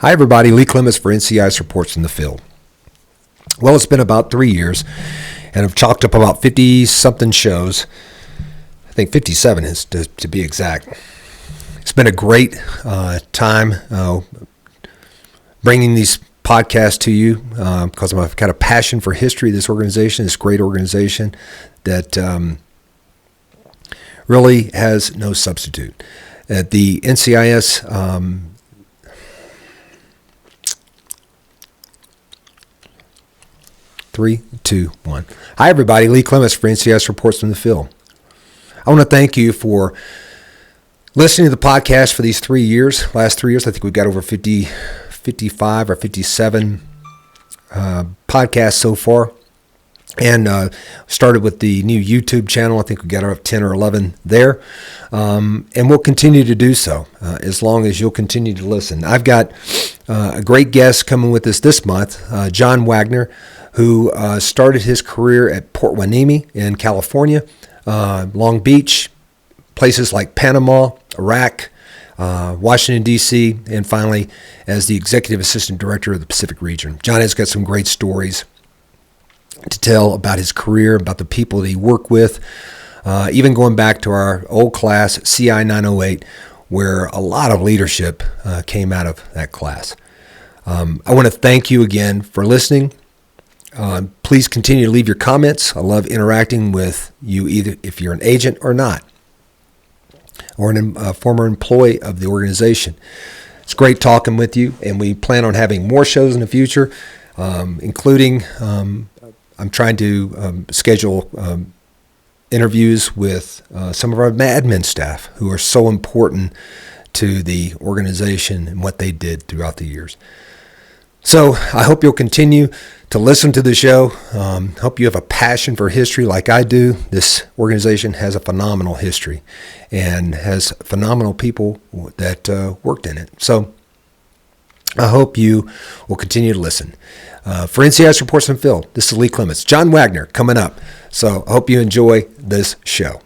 Hi, everybody. Lee Clements for NCIS Reports from the Field. Well, it's been about 3 years, and I've chalked up about 50-something shows. I think 57 is to be exact. It's been a great time bringing these podcasts to you because I've got a passion for history of this organization, this great organization that really has no substitute. At the NCIS, 3, 2, 1. Hi, everybody. Lee Clements for NCIS Reports from the Field. I want to thank you for listening to the podcast for these 3 years. Last 3 years, I think we've got over 55 or 57 podcasts so far. And started with the new YouTube channel. I think we got up 10 or 11 there. And we'll continue to do so as long as you'll continue to listen. I've got a great guest coming with us this month, John Wagner, who started his career at Port Hueneme in California, Long Beach, places like Panama, Iraq, Washington, D.C., and finally as the Executive Assistant Director of the Pacific Region. John has got some great stories to tell about his career, about the people that he worked with, even going back to our old class, CI 908, where a lot of leadership came out of that class. I want to thank you again for listening. Please continue to leave your comments. I love interacting with you, either if you're an agent or not, or a former employee of the organization. It's great talking with you, and we plan on having more shows in the future, including I'm trying to schedule interviews with some of our admin staff who are so important to the organization and what they did throughout the years. So I hope you'll continue to listen to the show. Hope you have a passion for history like I do. This organization has a phenomenal history and has phenomenal people that worked in it. So I hope you will continue to listen. For NCIS Reports from Field, this is Lee Clements. John Wagner coming up. So I hope you enjoy this show.